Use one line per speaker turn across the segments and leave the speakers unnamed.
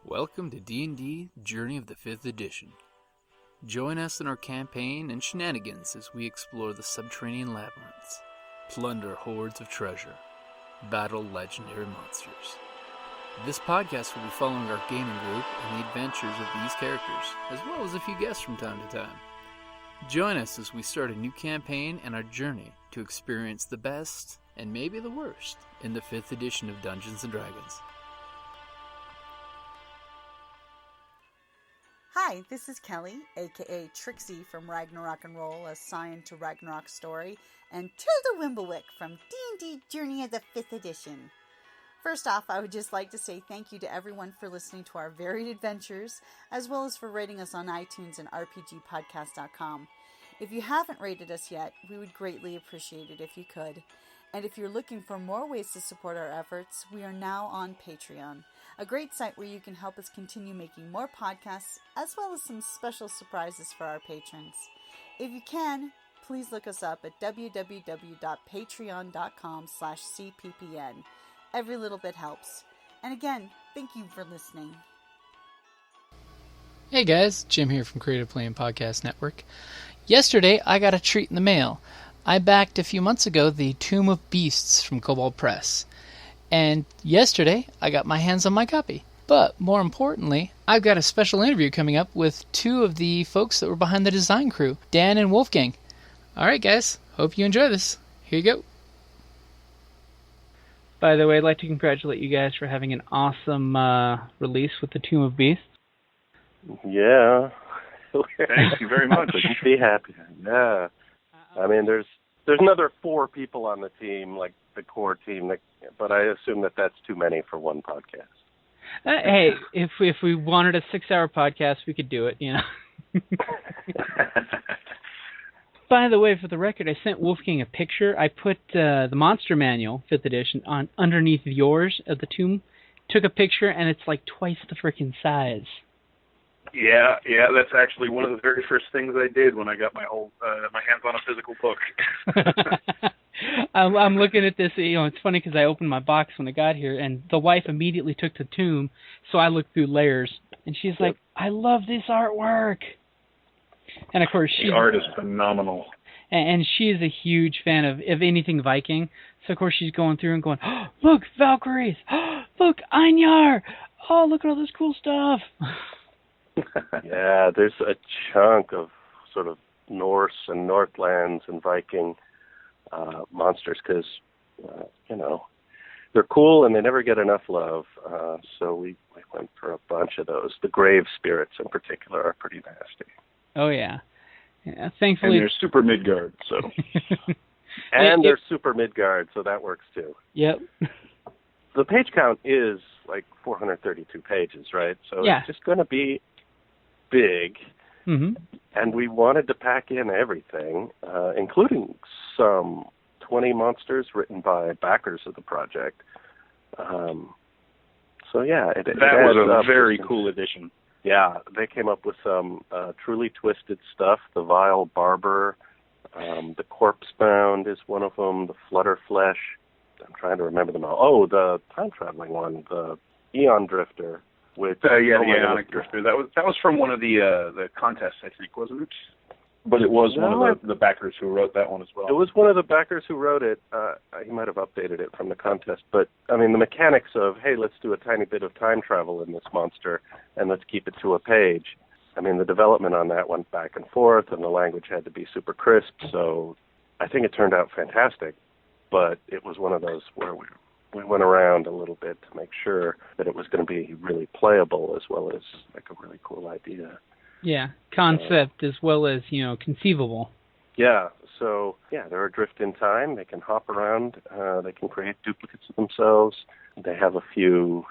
Welcome to D&D Journey of the 5th Edition. Join us in our campaign and shenanigans as we explore the subterranean labyrinths, plunder hordes of treasure, battle legendary monsters. This podcast will be following our gaming group and the adventures of these characters, as well as a few guests from time to time. Join us as we start a new campaign and our journey to experience the best, and maybe the worst, in the 5th edition of Dungeons & Dragons.
Hi, this is Kelly, aka Trixie from Ragnarok and Roll, assigned to Ragnarok Story, and Tilda Wimblewick from D&D Journey of the 5th Edition. First off, I would just like to say thank you to everyone for listening to our varied adventures, as well as for rating us on iTunes and RPGpodcast.com. If you haven't rated us yet, we would greatly appreciate it if you could. And if you're looking for more ways to support our efforts, we are now on Patreon, a great site where you can help us continue making more podcasts, as well as some special surprises for our patrons. If you can, please look us up at www.patreon.com/cppn. Every little bit helps. And again, thank you for listening.
Hey guys, Jim here from Creative Playing Podcast Network. Yesterday, I got a treat in the mail. I backed a few months ago the Tomb of Beasts from Kobold Press. And yesterday, I got my hands on my copy. But more importantly, I've got a special interview coming up with two of the folks that were behind the design crew, Dan and Wolfgang. Alright guys, hope you enjoy this. Here you go. By the way, I'd like to congratulate you guys for having an awesome release with the Tomb of Beasts.
Yeah.
Thank you very much.
Couldn't be happier. Yeah. I mean, there's another 4 people on the team, like the core team, but I assume that that's too many for one podcast.
Hey, if we wanted a 6-hour podcast, we could do it, you know. By the way, for the record, I sent Wolfgang a picture. I put the Monster Manual, 5th edition, on underneath yours of the tomb. Took a picture, and it's like twice the freaking size.
Yeah, that's actually one of the very first things I did when I got my hands on a physical book.
I'm looking at this, you know, it's funny because I opened my box when I got here, and the wife immediately took the tomb, so I looked through layers, and she's like, I love this artwork. And of course,
the art is phenomenal.
And she is a huge fan of anything Viking, so of course she's going through and going, oh, look, Valkyries! Oh, look, Einjar! Oh, look at all this cool stuff!
Yeah, there's a chunk of sort of Norse and Northlands and Viking monsters because, you know, they're cool and they never get enough love. So we went for a bunch of those. The grave spirits in particular are pretty nasty.
Oh, yeah. Thankfully.
And they're super Midgard, so.
And they're super Midgard, so that works too.
Yep.
The page count is like 432 pages, right? So
yeah.
It's just going to be big, and we wanted to pack in everything, including some 20 monsters written by backers of the project. So yeah, that
was a very cool addition.
Yeah, they came up with some truly twisted stuff. The Vile Barber, the Corpse Bound is one of them. The Flutterflesh. I'm trying to remember them all. Oh, the time traveling one, the Eon Drifter. The Ionic Drifter. That was from one of the contests, I think, wasn't it? But it was one of the backers who wrote that one as well. It was one of the backers who wrote it. He might have updated it from the contest. But, I mean, the mechanics of, hey, let's do a tiny bit of time travel in this monster, and let's keep it to a page. I mean, the development on that went back and forth, and the language had to be super crisp. So I think it turned out fantastic. But it was one of those where we went around a little bit to make sure that it was going to be really playable as well as like a really cool idea.
Yeah, concept as well as, you know, conceivable.
Yeah, so, yeah, they're adrift in time. They can hop around. They can create duplicates of themselves. They have a few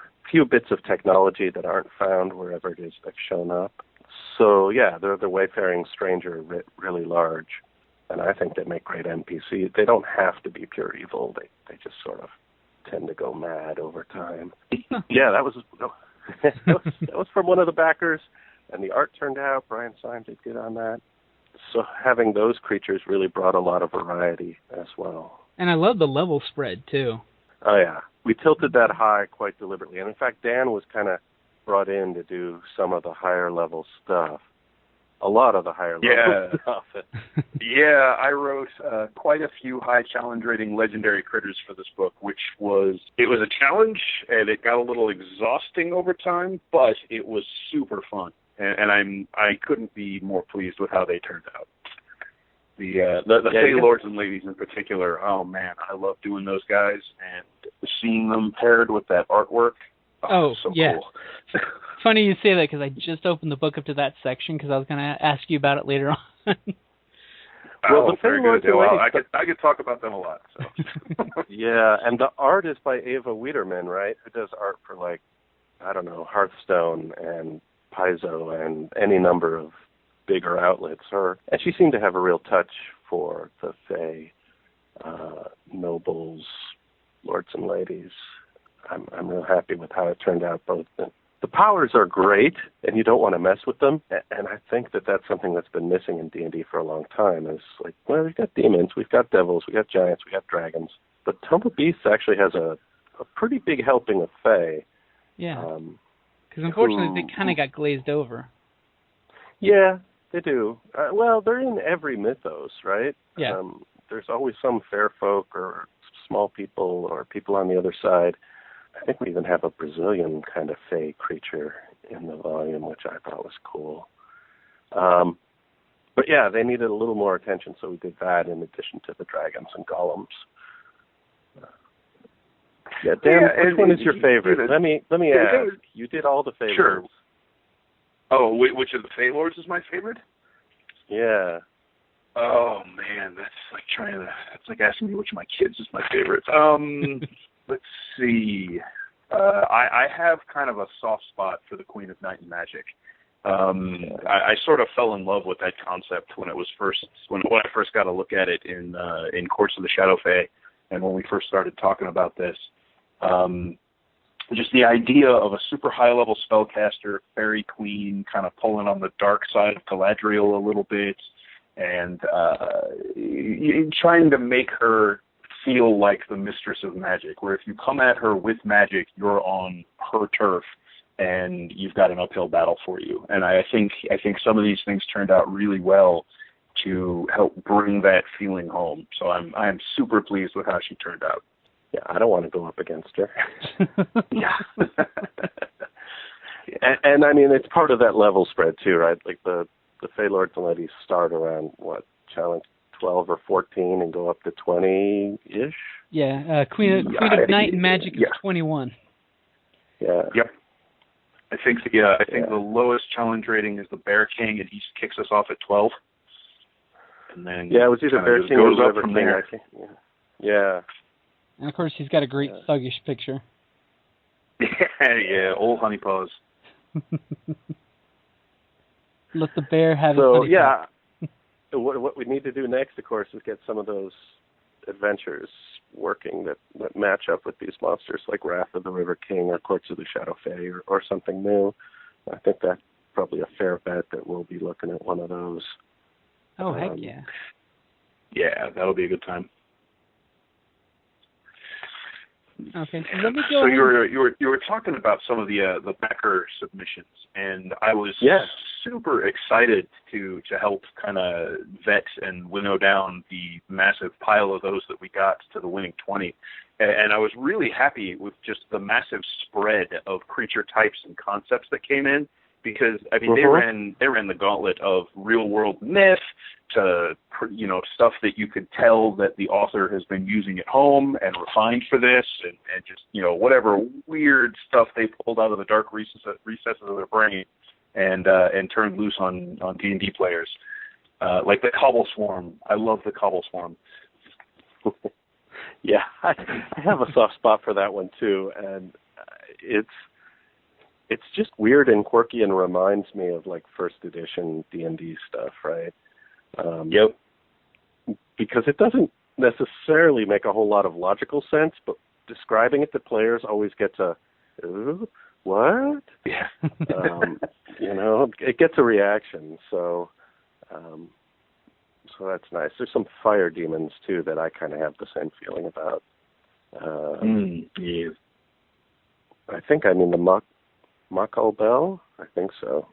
bits of technology that aren't found wherever it is that's shown up. So, yeah, they're the wayfaring stranger really large. And I think they make great NPCs. They don't have to be pure evil. They just sort of tend to go mad over time. Yeah, that was from one of the backers, and the art turned out. Brian Syme did good on that. So having those creatures really brought a lot of variety as well.
And I love the level spread, too.
Oh, yeah. We tilted that high quite deliberately. And, in fact, Dan was kind of brought in to do some of the higher level stuff. A lot of the higher level stuff.
Yeah, I wrote quite a few high challenge rating legendary critters for this book, it was a challenge, and it got a little exhausting over time, but it was super fun, and I couldn't be more pleased with how they turned out. The Fey Lords and Ladies in particular, oh man, I love doing those guys, and seeing them paired with that artwork. Oh, so
yeah.
Cool.
Funny you say that, because I just opened the book up to that section because I was going to ask you about it later on.
Well, the Fey Lords and Ladies,
I could talk about them a lot. So.
Yeah, and the art is by Ava Wiederman, right? Who does art for, like, I don't know, Hearthstone and Paizo and any number of bigger outlets. And she seemed to have a real touch for the Fey nobles, lords and ladies. I'm real happy with how it turned out. Both the powers are great, and you don't want to mess with them. And I think that that's something that's been missing in D&D for a long time. Is like, well, we've got demons, we've got devils, we've got giants, we've got dragons. But Tome of Beasts actually has a pretty big helping of Fae.
Yeah. Because unfortunately, they kind of got glazed over.
Yeah, they do. Well, they're in every mythos, right?
Yeah.
There's always some fair folk or small people or people on the other side. I think we even have a Brazilian kind of Fey creature in the volume, which I thought was cool. But yeah, they needed a little more attention, so we did that in addition to the dragons and golems. Yeah, Dan, which one is your favorite? Let me ask. You did all the favorites.
Sure. Oh, which of the Fey Lords is my favorite?
Yeah.
Oh man, that's like asking me which of my kids is my favorite. Let's see. I have kind of a soft spot for the Queen of Night and Magic. I sort of fell in love with that concept when I first got a look at it in Courts of the Shadow Fae, and when we first started talking about this. Just the idea of a super high-level spellcaster, fairy queen, kind of pulling on the dark side of Galadriel a little bit, and trying to make her feel like the mistress of magic, where if you come at her with magic, you're on her turf, and you've got an uphill battle for you. And I think some of these things turned out really well to help bring that feeling home. So I'm super pleased with how she turned out.
Yeah, I don't want to go up against her.
Yeah.
and I mean, it's part of that level spread too, right? Like the Fey Lords and Ladies start around, challenge 12 or 14 and go up to 20-ish?
Yeah, Queen of Night and Magic is 21.
Yeah.
Yep. I think the lowest challenge rating is the Bear King, and he kicks us off at 12. And then
it was either Bear King or River King.
There.
Yeah.
And of course, he's got a great thuggish picture.
Yeah, old honey paws.
Let the bear have his honey paws.
What we need to do next, of course, is get some of those adventures working that match up with these monsters, like Wrath of the River King or Courts of the Shadow Fae or something new. I think that's probably a fair bet that we'll be looking at one of those.
Oh, heck yeah.
Yeah, that'll be a good time.
Okay, so let me go.
So you were talking about some of the backer submissions, and I was super excited to help kind of vet and winnow down the massive pile of those that we got to the winning 20. And I was really happy with just the massive spread of creature types and concepts that came in, because I mean they ran the gauntlet of real world myth to stuff that you could tell that the author has been using at home and refined for this, and just whatever weird stuff they pulled out of the dark recesses of their brain and turned loose on D&D players, like the Cobble Swarm. I love the Cobble Swarm.
Yeah, I have a soft spot for that one too, and it's just weird and quirky and reminds me of like first edition D&D stuff, right?
Yep.
Because it doesn't necessarily make a whole lot of logical sense, but describing it to players always gets a, what?
Yeah.
It gets a reaction, so that's nice. There's some fire demons, too, that I kind of have the same feeling about.
Yeah.
I think, the Makal Bell? I think so.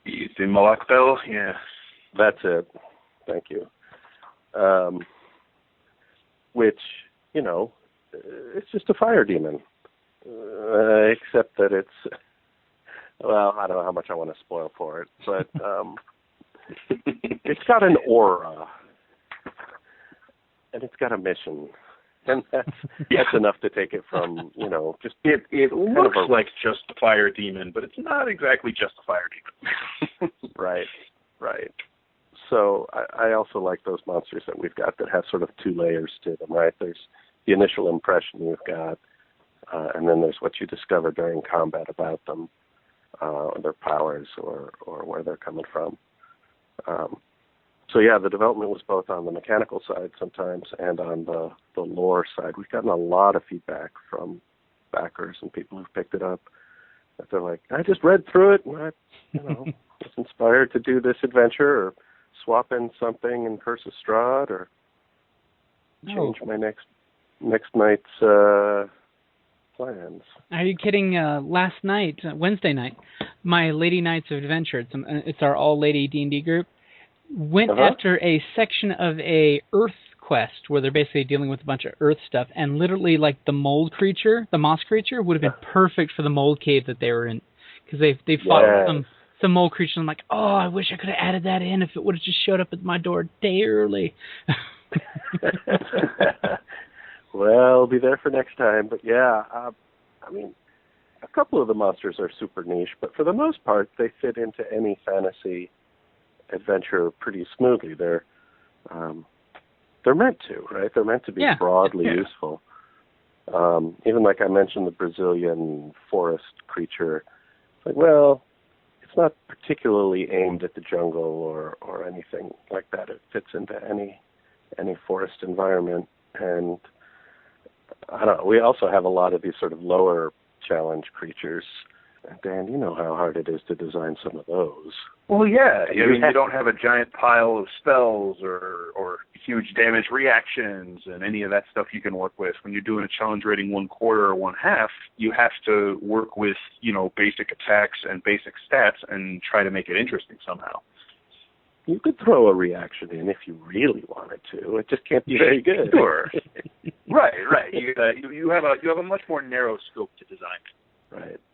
The Malak Bell? Yeah.
That's it. Thank you. Which, it's just a fire demon. Except that it's, well, I don't know how much I want to spoil for it, but it's got an aura. And it's got a mission. And that's enough to take it from, just...
It looks like just a fire demon, but it's not exactly just a fire demon.
Right. So I also like those monsters that we've got that have sort of two layers to them, right? There's the initial impression you've got, and then there's what you discover during combat about them, their powers or where they're coming from. So yeah, the development was both on the mechanical side sometimes and on the lore side. We've gotten a lot of feedback from backers and people who've picked it up. That they're like, I just read through it and I, was inspired to do this adventure or swap in something in Curse of Strahd or change my next night's plans.
Are you kidding? Last night, Wednesday night, my Lady Knights of Adventure, it's our all-lady D&D group, went after a section of a Earth quest where they're basically dealing with a bunch of Earth stuff, and literally, like, the mold creature, the moss creature, would have been perfect for the mold cave that they were in, because they fought some mold creatures. I'm like, oh, I wish I could have added that in if it would have just showed up at my door a day early.
Well, I'll be there for next time. But yeah, I mean, a couple of the monsters are super niche, but for the most part, they fit into any fantasy adventure pretty smoothly. They're meant to, right? They're meant to be broadly useful. Even like I mentioned, the Brazilian forest creature. It's like, well, it's not particularly aimed at the jungle or anything like that. It fits into any forest environment. And I don't know, we also have a lot of these sort of lower challenge creatures. And Dan, you know how hard it is to design some of those.
Well, yeah. I mean, you don't have a giant pile of spells or huge damage reactions and any of that stuff you can work with. When you're doing a challenge rating 1/4 or 1/2, you have to work with, basic attacks and basic stats and try to make it interesting somehow.
You could throw a reaction in if you really wanted to. It just can't be very good.
Sure. Right. You have a much more narrow scope to design.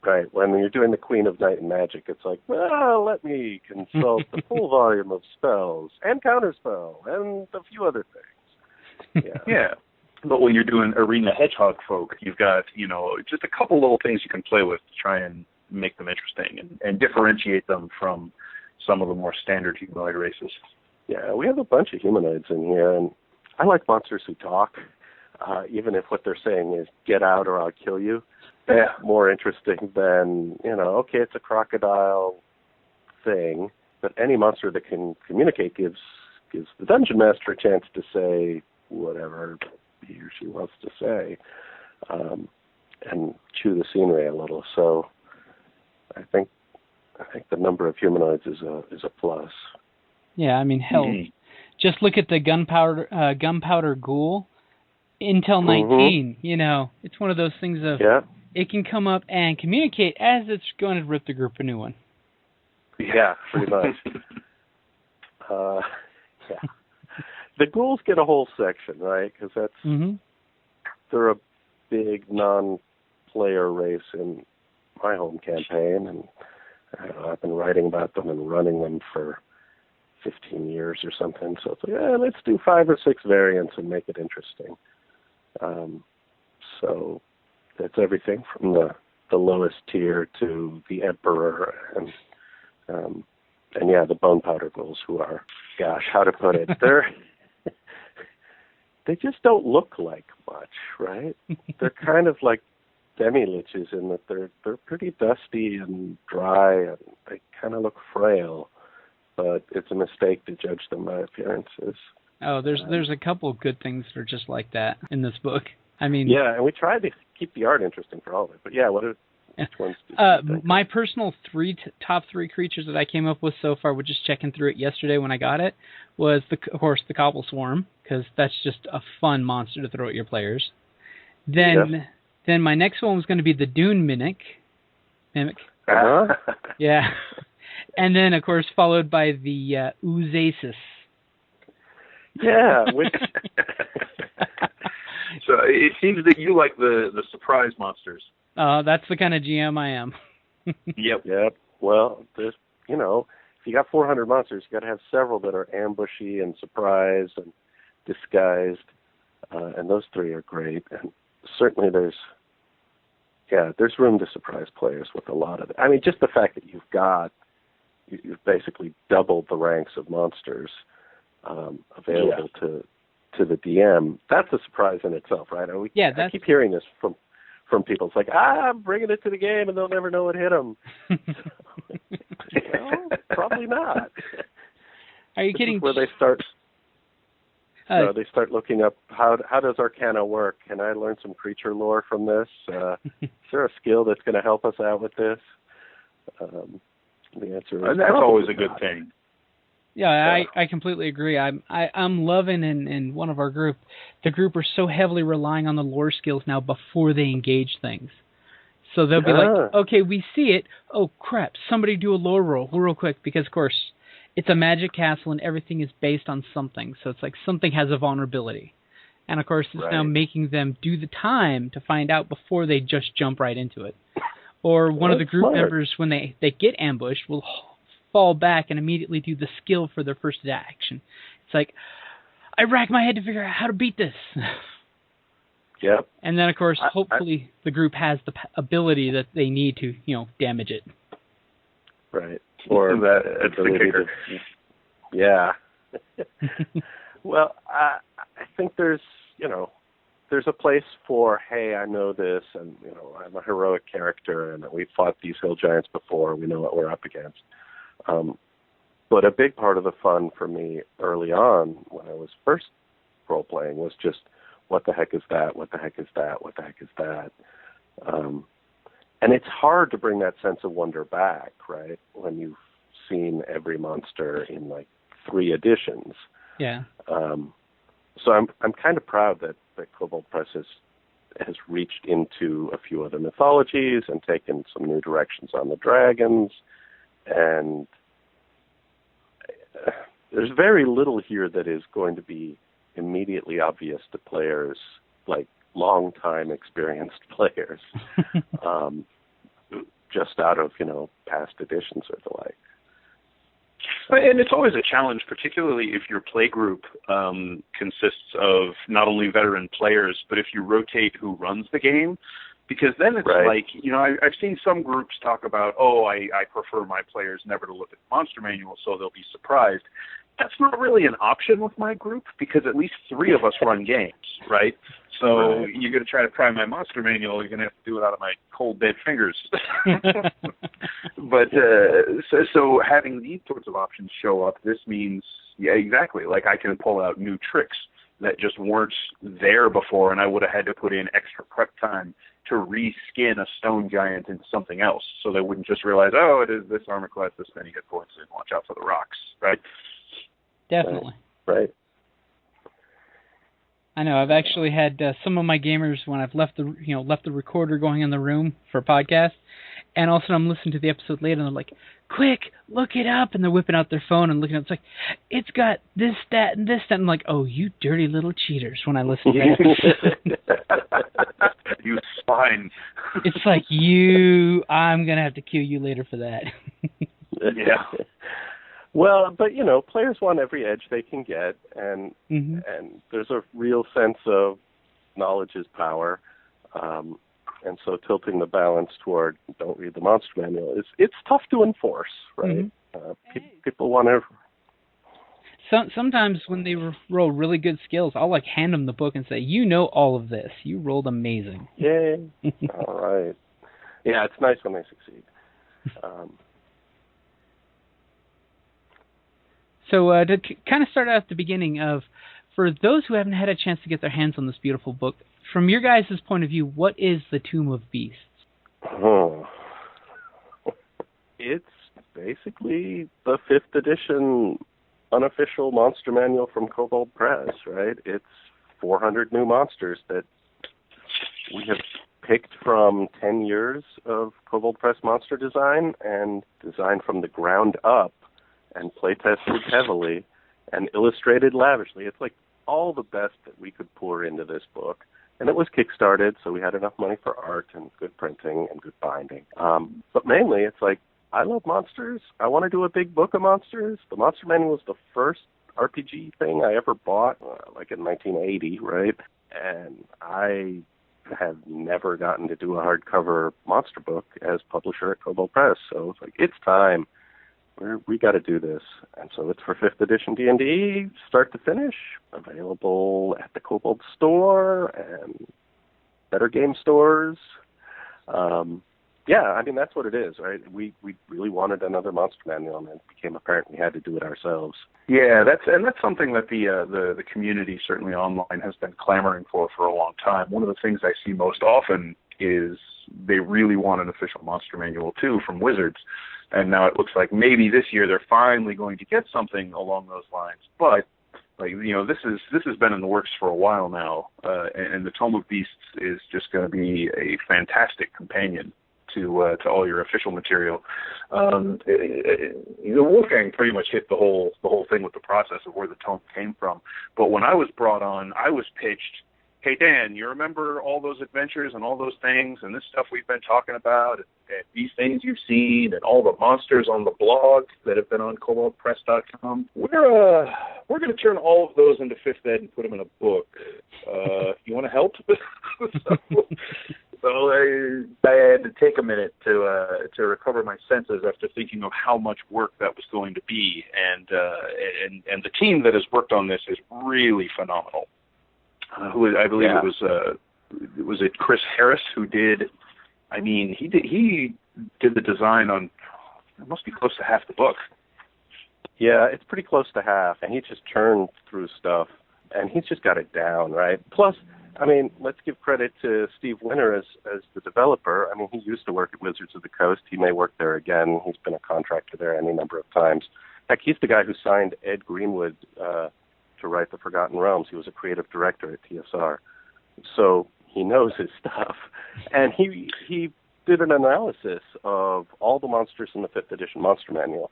Right. When you're doing the Queen of Night and Magic, it's like, well, let me consult the full volume of spells and counterspell and a few other things.
Yeah. But when you're doing Arena Hedgehog folk, you've got, just a couple little things you can play with to try and make them interesting and differentiate them from some of the more standard humanoid races.
Yeah, we have a bunch of humanoids in here, and I like monsters who talk, even if what they're saying is, get out or I'll kill you. That's more interesting than, okay, it's a crocodile thing, but any monster that can communicate gives the dungeon master a chance to say whatever he or she wants to say, and chew the scenery a little. So I think the number of humanoids is a plus.
Yeah, I mean, hell, just look at the gunpowder ghoul, Intel 19. It's one of those things of it can come up and communicate as it's going to rip the group a new one.
Yeah, pretty much. The ghouls get a whole section, right? Because that's they're a big non-player race in my home campaign, and I've been writing about them and running them for 15 years or something. So it's like, let's do 5 or 6 variants and make it interesting. So it's everything from the lowest tier to the Emperor and the bone powder ghouls, who are, gosh, how to put it? They just don't look like much, right? They're kind of like demi-liches in that they're pretty dusty and dry, and they kind of look frail, but it's a mistake to judge them by appearances.
Oh, there's a couple of good things that are just like that in this book. I mean,
and we tried to keep the art interesting for all of it, but which ones did you think?
My personal top three creatures that I came up with so far, with just checking through it yesterday when I got it, was of course the Cobble Swarm, because that's just a fun monster to throw at your players. Then my next one was going to be the Dune Mimic. Yeah. And then, of course, followed by the Oozasis.
Yeah. Which...
So it seems that you like the surprise monsters.
That's the kind of GM I am.
Yep. Well, there's, if you got 400 monsters, you got to have several that are ambushy and surprise and disguised, and those three are great. And certainly there's room to surprise players with a lot of it. I mean, just the fact that you've basically doubled the ranks of monsters available to the DM. That's a surprise in itself, right? I keep hearing this from people. It's like, I'm bringing it to the game and they'll never know what hit them. Probably not.
Are you kidding?
Where they start... they start looking up how does Arcana work? Can I learn some creature lore from this? Is there a skill that's going to help us out with this? The answer is
and that's always a good thing.
Yeah, I completely agree. I'm loving in one of our group. The group are so heavily relying on the lore skills now before they engage things. So they'll be like, okay, we see it. Oh crap! Somebody do a lore roll real quick because of course. It's a magic castle, and everything is based on something. So it's like something has a vulnerability. And, of course, it's now making them do the time to find out before they just jump right into it. Or one of the group members, when they get ambushed, will fall back and immediately do the skill for their first action. It's like, I rack my head to figure out how to beat this.
Yep.
And then, of course, hopefully the group has the ability that they need to, damage it.
Right. Or
that's the kicker.
Yeah. Well, I think there's a place for, hey, I know this, and I'm a heroic character, and we've fought these hill giants before. We know what we're up against. But a big part of the fun for me early on, when I was first role playing, was just, what the heck is that? What the heck is that? What the heck is that? And it's hard to bring that sense of wonder back, right? When you've seen every monster in like 3 editions.
Yeah.
So I'm kind of proud that Kobold Press has reached into a few other mythologies and taken some new directions on the dragons. And there's very little here that is going to be immediately obvious to players, like long-time experienced players, just out of, past editions or the like.
And it's always a challenge, particularly if your play group consists of not only veteran players, but if you rotate who runs the game, because then it's like, I've seen some groups talk about, I prefer my players never to look at the monster manual so they'll be surprised. That's not really an option with my group because at least 3 of us run games, right? So you're going to try to pry my monster manual, you're going to have to do it out of my cold, dead fingers. But so having these sorts of options show up, this means, exactly, like I can pull out new tricks that just weren't there before, and I would have had to put in extra prep time to reskin a stone giant into something else, so they wouldn't just realize, it is this armor class, this many hit points, and watch out for the rocks, right?
Definitely.
Right.
I know. I've actually had some of my gamers when I've left the recorder going in the room for podcast, and all of a sudden I'm listening to the episode later, and they're like, "Quick, look it up!" And they're whipping out their phone and looking at it. It's like, it's got this, that, and this, that. And I'm like, "Oh, you dirty little cheaters!" When I listen to that,
you swine.
It's like I'm gonna have to kill you later for that.
Yeah.
Well, but players want every edge they can get, and there's a real sense of knowledge is power, and so tilting the balance toward don't read the monster manual it's tough to enforce, right? People want to.
Sometimes when they roll really good skills, I'll hand them the book and say, all of this. You rolled amazing.
Yay! All right. Yeah, it's nice when they succeed.
So to kind of start out at the beginning of, for those who haven't had a chance to get their hands on this beautiful book, from your guys' point of view, what is the Tomb of Beasts?
It's basically the 5th edition unofficial monster manual from Kobold Press, right? It's 400 new monsters that we have picked from 10 years of Kobold Press monster design and designed from the ground up and play-tested heavily and illustrated lavishly. It's like all the best that we could pour into this book. And it was Kickstarted, so we had enough money for art and good printing and good binding. But mainly, it's like, I love monsters. I want to do a big book of monsters. The Monster Manual was the first RPG thing I ever bought, like in 1980, right? And I have never gotten to do a hardcover monster book as publisher at Kobold Press. So it's like, it's time. We got to do this. And so it's for 5th edition D&D, start to finish, available at the Kobold store and better game stores. Yeah, I mean, that's what it is, right? We really wanted another monster manual, and it became apparent we had to do it ourselves.
Yeah, that's something that the community, certainly online, has been clamoring for a long time. One of the things I see most often is they really want an official monster manual, too, from Wizards. And now it looks like maybe this year they're finally going to get something along those lines. But, like, you know, this has been in the works for a while now, and the Tome of Beasts is just going to be a fantastic companion to all your official material. Wolfgang pretty much hit the whole thing with the process of where the tome came from. But when I was brought on, I was pitched, hey, Dan, you remember all those adventures and all those things and this stuff we've been talking about and these things you've seen and all the monsters on the blog that have been on koboldpress.com? We're going to turn all of those into 5th ed and put them in a book. You want to help? So I had to take a minute to recover my senses after thinking of how much work that was going to be, and the team that has worked on this is really phenomenal. I believe it was Chris Harris who did. I mean, he did the design on. It must be close to half the book.
Yeah, it's pretty close to half, and he just churned through stuff, and he's just got it down, right? Plus, I mean, let's give credit to Steve Winter as the developer. I mean, he used to work at Wizards of the Coast. He may work there again. He's been a contractor there any number of times. Heck, he's the guy who signed Ed Greenwood to write The Forgotten Realms. He was a creative director at TSR. So he knows his stuff. And he did an analysis of all the monsters in the 5th edition Monster Manual,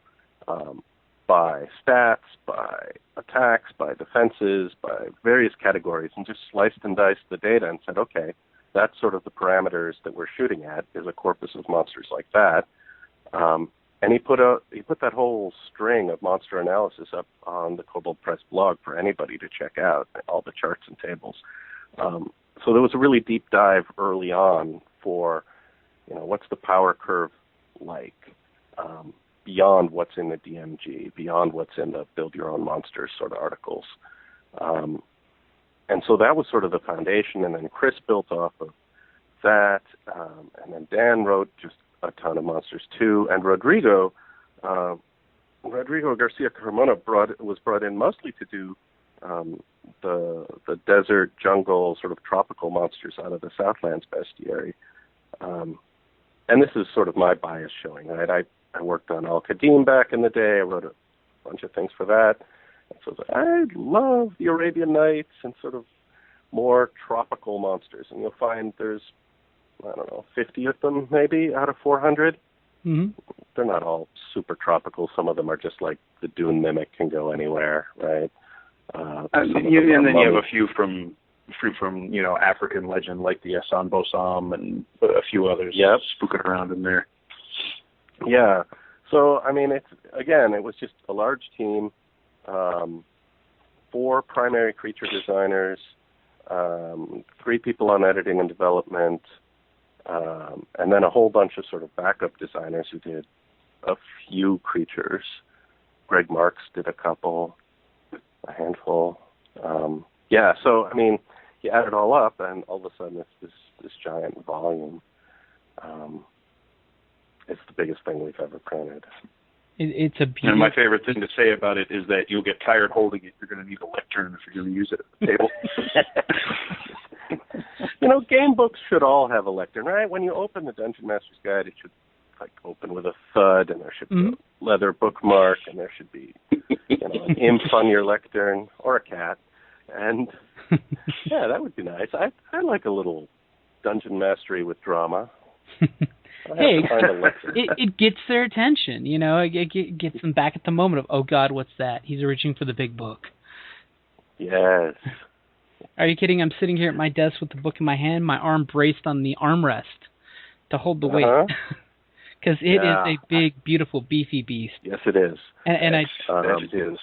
by stats, by attacks, by defenses, by various categories, and just sliced and diced the data and said, okay, that's sort of the parameters that we're shooting at, is a corpus of monsters like that. And he put that whole string of monster analysis up on the Kobold Press blog for anybody to check out, all the charts and tables. So there was a really deep dive early on for, what's the power curve like, beyond what's in the DMG, beyond what's in the Build Your Own Monsters sort of articles. And so that was sort of the foundation, and then Chris built off of that, and then Dan wrote just a ton of monsters too, and Rodrigo Garcia Carmona was brought in mostly to do the desert, jungle, sort of tropical monsters out of the Southlands bestiary. And this is sort of my bias showing, right? I worked on Al-Qadim back in the day. I wrote a bunch of things for that. And so I love the Arabian Nights and sort of more tropical monsters. And you'll find there's, 50 of them maybe out of 400. Mm-hmm. They're not all super tropical. Some of them are just like the Dune Mimic can go anywhere, right?
And then you have a few from African legend like the Hassan Bossam and a few others spooking around in there.
Yeah. So, I mean, it was just a large team, 4 primary creature designers, 3 people on editing and development, and then a whole bunch of sort of backup designers who did a few creatures. Greg Marks did a couple, a handful. So, I mean, you add it all up, and all of a sudden it's this giant volume. It's the biggest thing we've ever printed.
It's a beautiful...
And my favorite thing to say about it is that you'll get tired holding it. You're going to need a lectern if you're going to use it at the table.
Game books should all have a lectern, right? When you open the Dungeon Master's Guide, it should open with a thud, and there should be a leather bookmark, and there should be an imp on your lectern, or a cat. And, yeah, that would be nice. I like a little dungeon mastery with drama.
Hey, it gets their attention, you know. It gets them back at the moment of, oh God, what's that? He's reaching for the big book.
Yes.
Are you kidding? I'm sitting here at my desk with the book in my hand, my arm braced on the armrest to hold the weight. Because it is a big, beautiful, beefy beast.
Yes, it is.
And
it is.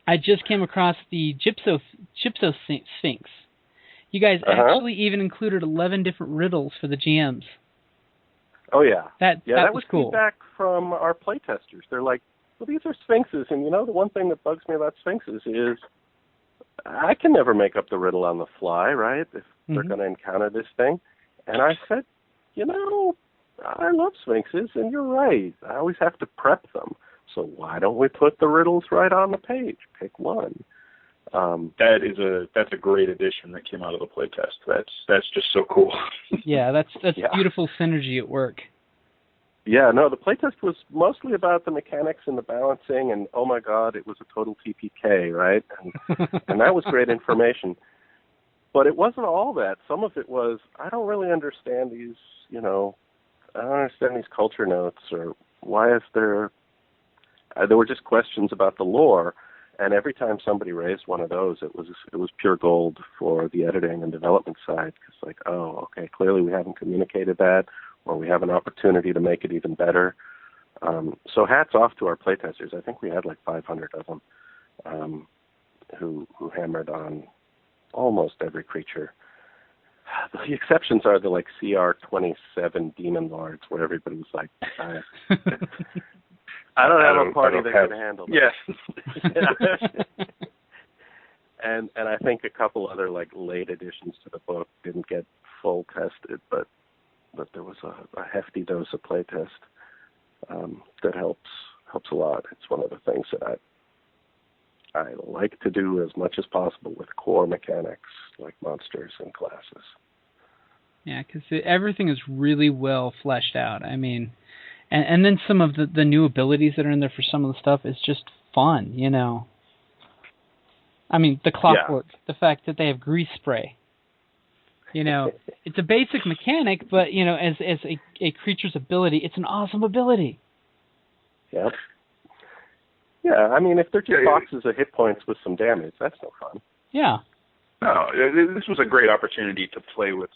I just came across the Gypso Sphinx. You guys actually even included 11 different riddles for the GMs.
Oh, yeah.
That
was
cool.
Feedback from our playtesters. They're like, well, these are sphinxes, and the one thing that bugs me about sphinxes is I can never make up the riddle on the fly, right, if they're going to encounter this thing. And I said, I love sphinxes, and you're right. I always have to prep them. So why don't we put the riddles right on the page? Pick one.
That's a great addition that came out of the playtest. That's just so cool.
Yeah, that's beautiful synergy at work.
Yeah, no, the playtest was mostly about the mechanics and the balancing, and oh my God, it was a total TPK, right? And that was great information. But it wasn't all that. Some of it was, I don't really understand these, I don't understand these culture notes, or why is there were just questions about the lore. And every time somebody raised one of those, it was pure gold for the editing and development side. It's like, oh, okay, clearly we haven't communicated that, or we have an opportunity to make it even better. So hats off to our playtesters. I think we had like 500 of them who hammered on almost every creature. The exceptions are the CR27 Demon Lords, where everybody was like, I don't have a party that can handle that.
Yes.
And I think a couple other late additions to the book didn't get full tested, but there was a hefty dose of playtest that helps a lot. It's one of the things that I like to do as much as possible with core mechanics like monsters and classes.
Yeah, because everything is really well fleshed out. I mean. And then some of the new abilities that are in there for some of the stuff is just fun, I mean, the clockwork, the fact that they have grease spray. It's a basic mechanic, but, as a creature's ability, it's an awesome ability.
Yep. Yeah, I mean, if they're just boxes of hit points with some damage, that's no fun.
Yeah.
No, this was a great opportunity to play with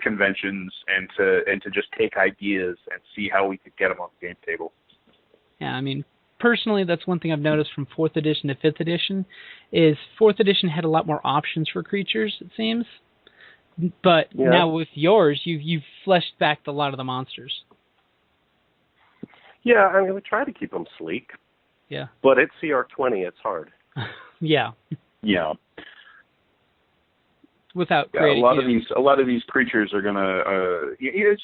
conventions and to just take ideas and see how we could get them on the game table.
Yeah, I mean, personally, that's one thing I've noticed from 4th edition to 5th edition, is 4th edition had a lot more options for creatures, it seems. But now with yours, you've fleshed back a lot of the monsters.
Yeah, I mean, we try to keep them sleek.
Yeah.
But at CR20, it's hard.
Yeah.
Yeah.
Without creating,
a lot of these creatures are gonna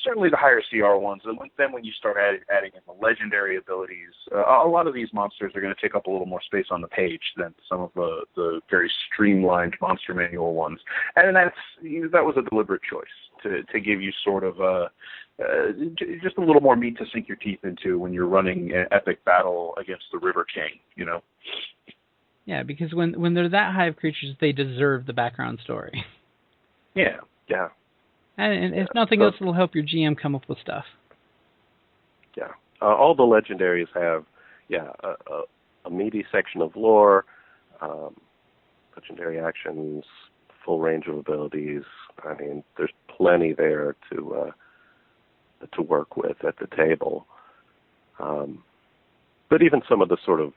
certainly the higher CR ones. And then when you start adding in the legendary abilities, a lot of these monsters are going to take up a little more space on the page than some of the very streamlined monster manual ones. And that was a deliberate choice to give you sort of just a little more meat to sink your teeth into when you're running an epic battle against the River King.
Yeah, because when they're that high of creatures, they deserve the background story.
Yeah.
And if nothing else, it'll help your GM come up with stuff.
Yeah. All the legendaries have, a meaty section of lore, legendary actions, full range of abilities. I mean, there's plenty there to work with at the table. But even some of the sort of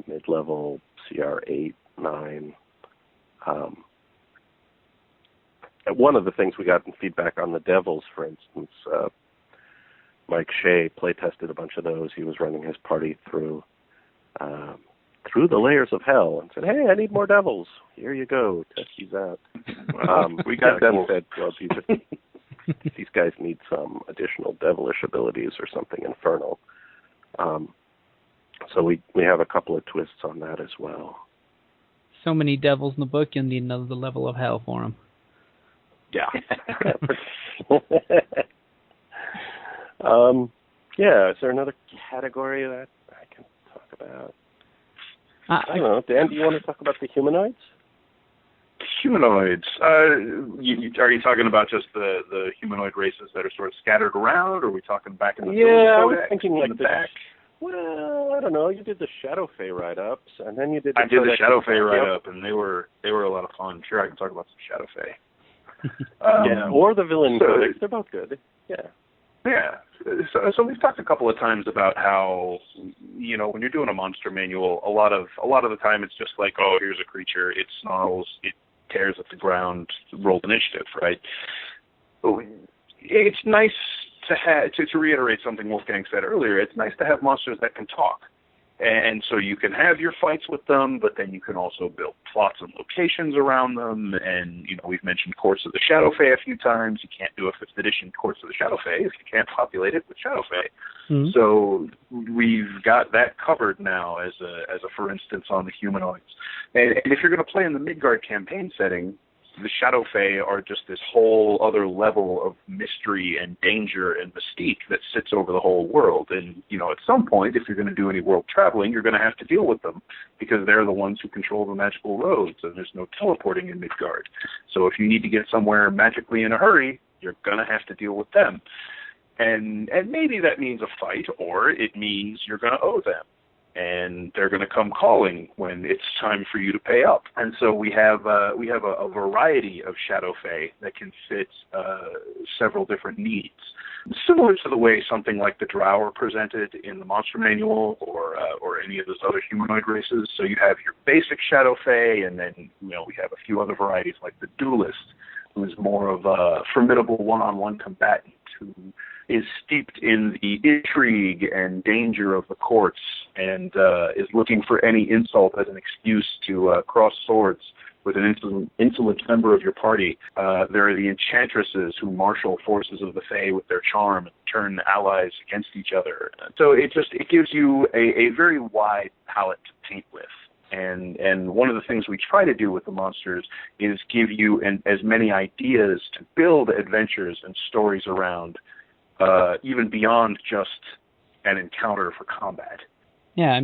mid-level CR8, 9. One of the things we got in feedback on the Devils, for instance, Mike Shea play-tested a bunch of those. He was running his party through the layers of hell and said, hey, I need more Devils. Here you go. Test these out.
We got Devils.
Said, well, these guys need some additional devilish abilities or something infernal. So we have a couple of twists on that as well.
So many devils in the book, you'll need another level of hell for them.
Yeah. Is there another category that I can talk about? I don't know. Dan, do you want to talk about the humanoids?
humanoids. Are you talking about just the humanoid races that are sort of scattered around, or are we talking back in the
I was
Codex,
thinking like
the
the
back?
Well, I don't know. You did the Shadow Fae write-ups, and then you did.
I did the
Codex
Shadow Fae
Yep.
write-up, and they were a lot of fun. Sure, I can talk about some Shadow Fae.
Or the Villain Codex. They're both good. Yeah.
Yeah. So we've talked a couple of times about how, when you're doing a monster manual, a lot of the time it's just like, oh, here's a creature, it snarls, it tears at the ground, roll initiative, right? It's nice to have, to reiterate something Wolfgang said earlier, it's nice to have monsters that can talk. And so you can have your fights with them, but then you can also build plots and locations around them. And, we've mentioned Course of the Shadow Fae a few times. You can't do a 5th edition Course of the Shadow Fae if you can't populate it with Shadow Fae. Mm-hmm. So we've got that covered now as a for instance on the humanoids. And if you're going to play in the Midgard campaign setting, the Shadow Fae are just this whole other level of mystery and danger and mystique that sits over the whole world. And, at some point, if you're going to do any world traveling, you're going to have to deal with them because they're the ones who control the magical roads, and there's no teleporting in Midgard. So if you need to get somewhere magically in a hurry, you're going to have to deal with them. And maybe that means a fight, or it means you're going to owe them. And they're going to come calling when it's time for you to pay up. And so we have a variety of Shadow Fae that can fit several different needs. Similar to the way something like the Drow are presented in the Monster Manual or any of those other humanoid races. So you have your basic Shadow Fae, and then we have a few other varieties like the Duelist, who is more of a formidable one-on-one combatant who is steeped in the intrigue and danger of the courts and is looking for any insult as an excuse to cross swords with an insolent member of your party. There are the Enchantresses who marshal forces of the Fae with their charm and turn allies against each other. So it gives you a very wide palette to paint with. And one of the things we try to do with the monsters is give you as many ideas to build adventures and stories around, even beyond just an encounter for combat.
Yeah,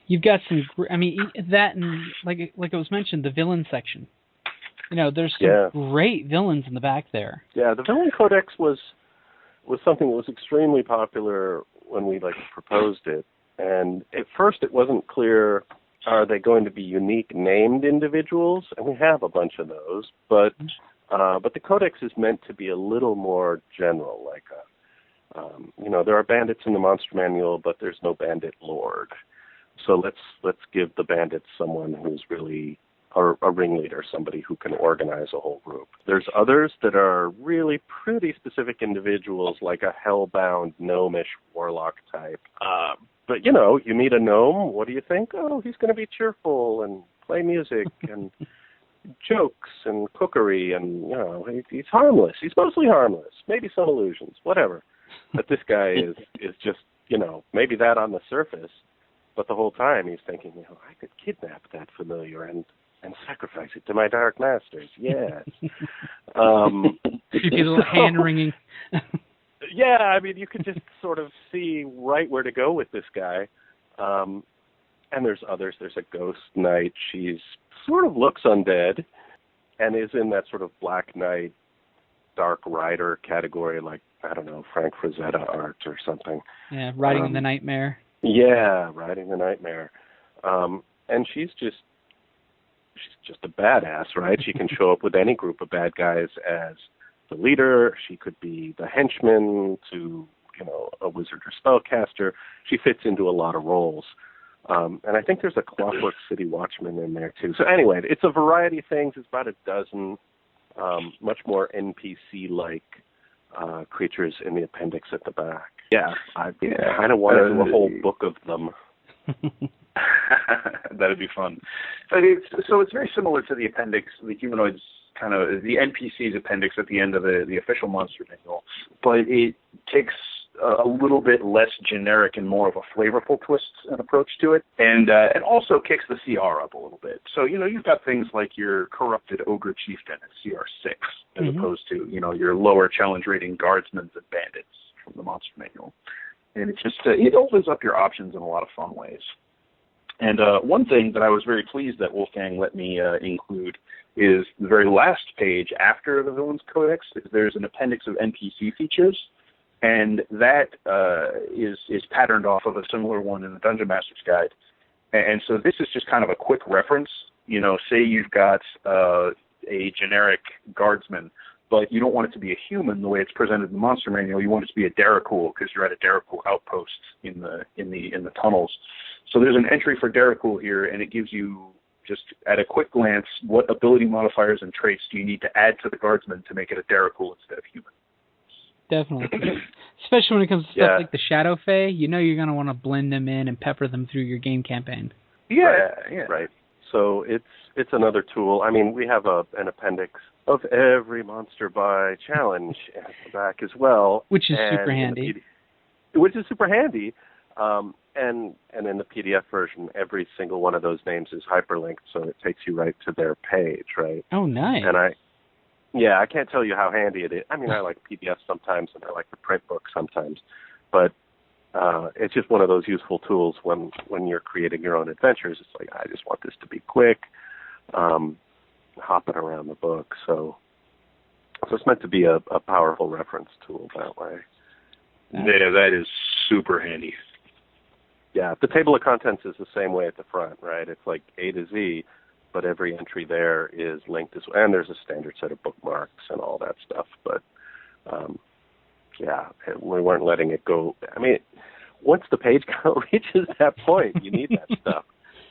you've got some. That and like it was mentioned, the villain section. There's some great villains in the back there.
Yeah, the Villain Codex was something that was extremely popular when we proposed it, and at first it wasn't clear. Are they going to be unique named individuals? And we have a bunch of those, but the Codex is meant to be a little more general. There are bandits in the Monster Manual, but there's no bandit lord. So let's give the bandits someone who's really a ringleader, somebody who can organize a whole group. There's others that are really pretty specific individuals, like a hellbound gnomish warlock type. But, you meet a gnome, what do you think? Oh, he's going to be cheerful and play music and jokes and cookery, and, he's harmless. He's mostly harmless. Maybe some illusions, whatever. But this guy is just, maybe that on the surface, but the whole time he's thinking, I could kidnap that familiar and sacrifice it to my dark masters. Yes.
Creepy little hand-wringing.
Yeah, you could just sort of see right where to go with this guy. And there's others. There's a ghost knight. She's sort of looks undead and is in that sort of Black Knight, Dark Rider category, like, I don't know, Frank Frazetta art or something.
Yeah, riding in the nightmare.
Yeah, riding the nightmare. And she's just a badass, right? She can show up with any group of bad guys as the leader. She could be the henchman to, a wizard or spellcaster. She fits into a lot of roles. And I think there's a Clockwork City Watchman in there, too. So anyway, it's a variety of things. It's about a dozen much more NPC-like creatures in the appendix at the back. Yeah, I kind of want to do a whole book of them.
That'd be fun. So it's very similar to the appendix, the humanoids, kind of the NPCs appendix at the end of the official Monster Manual, but it takes a little bit less generic and more of a flavorful twist and approach to it, and also kicks the CR up a little bit. So you've got things like your corrupted ogre chieftain at CR 6, as opposed to your lower challenge rating guardsmen and bandits from the Monster Manual, and it opens up your options in a lot of fun ways. And one thing that I was very pleased that Wolfgang let me include is the very last page after the Villain's Codex. There's an appendix of NPC features, and that is patterned off of a similar one in the Dungeon Master's Guide. And so this is just kind of a quick reference. You know, say you've got a generic guardsman, but you don't want it to be a human the way it's presented in the monster manual. You want it to be a Daracool because you're at a Daracool outpost in the tunnels. So there's an entry for Daracool here, and it gives you just at a quick glance what ability modifiers and traits do you need to add to the guardsman to make it a Daracool instead of human.
Definitely. Especially when it comes to stuff like the Shadow Fae, you know you're going to want to blend them in and pepper them through your game campaign.
Right. So it's another tool. I mean, we have an appendix of every monster by challenge at the back as well.
Which is super handy.
Which is super handy. And in the PDF version, every single one of those names is hyperlinked, so it takes you right to their page, right?
Oh, nice.
And I can't tell you how handy it is. I mean, I like PDF sometimes, and I like the print book sometimes, but it's just one of those useful tools when you're creating your own adventures. It's like, I just want this to be quick, hopping around the book. So it's meant to be a powerful reference tool that way.
Yeah, that is super handy.
Yeah, the table of contents is the same way at the front, right? It's like A to Z, but every entry there is linked as well. And there's a standard set of bookmarks and all that stuff. But, we weren't letting it go. I mean, once the page count reaches that point, you need that stuff,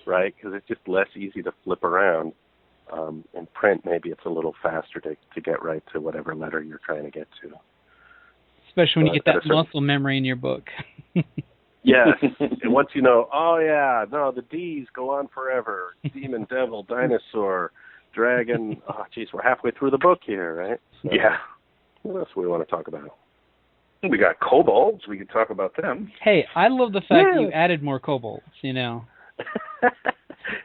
right? Because it's just less easy to flip around. In print, maybe it's a little faster to get right to whatever letter you're trying to get to.
Especially when you get that muscle memory in your book.
Yes, and once you know, the D's go on forever. Demon, devil, dinosaur, dragon. Oh, geez, we're halfway through the book here, right? So,
yeah.
What else do we want to talk about?
We got kobolds. We can talk about them.
Hey, I love the fact that you added more kobolds, you know.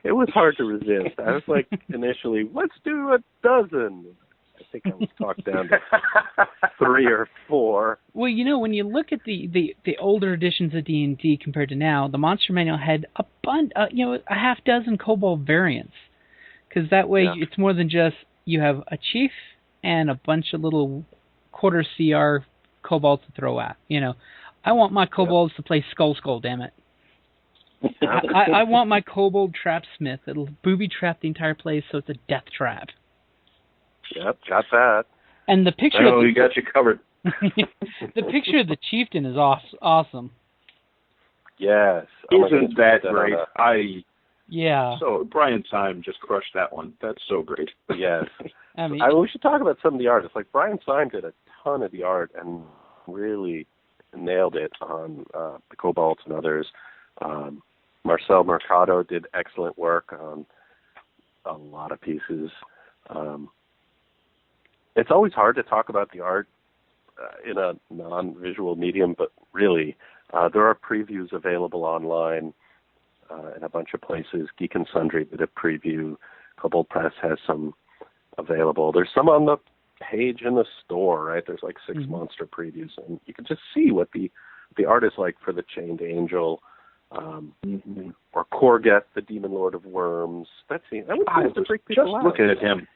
It was hard to resist. I was like, initially, let's do a dozen. I think I was talked down to 3 or 4.
Well, you know, when you look at the older editions of D&D compared to now, the Monster Manual had a half dozen kobold variants. Because that way it's more than just you have a chief and a bunch of little quarter CR kobolds to throw out. You know, I want my kobolds to play Skull, damn it. I want my kobold trapsmith. It'll booby trap the entire place, so it's a death trap.
Yep, got that.
And the picture.
Oh, we got you covered.
The picture of the chieftain is awesome.
Yes.
Isn't that great?
Yeah.
So Brian Syme just crushed that one. That's so great.
Yes.
I mean,
we should talk about some of the artists. Like Brian Syme did a ton of the art and really nailed it on the Kobolds and others. Marcel Mercado did excellent work on a lot of pieces. It's always hard to talk about the art in a non-visual medium, but really, there are previews available online in a bunch of places. Geek and Sundry did a preview. Kobold Press has some available. There's some on the page in the store, right? There's like 6 monster previews, and you can just see what the art is like for the Chained Angel, or Korgeth, the Demon Lord of Worms. That would have to freak people out.
Just looking at him.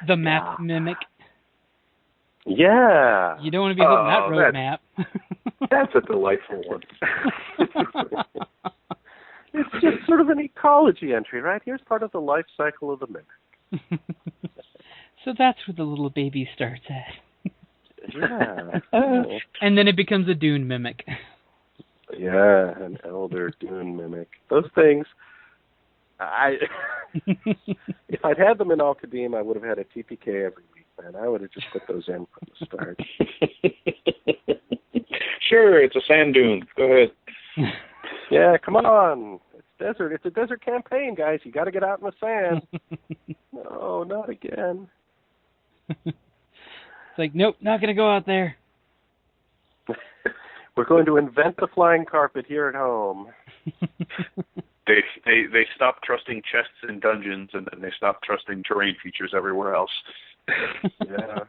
The map mimic.
Yeah.
You don't want to be holding that road map.
That's a delightful one.
It's just sort of an ecology entry, right? Here's part of the life cycle of the mimic.
So that's where the little baby starts at.
Yeah.
And then it becomes a dune mimic.
Yeah, an elder dune mimic. Those things, if I'd had them in Al-Qadim, I would have had a TPK every week, man. I would have just put those in from the start.
Sure, it's a sand dune. Go ahead.
Yeah, come on. It's desert. It's a desert campaign, guys. You got to get out in the sand. No, not again.
It's like, nope, not going to go out there.
We're going to invent the flying carpet here at home.
They stopped trusting chests in dungeons, and then they stopped trusting terrain features everywhere else.
Yeah.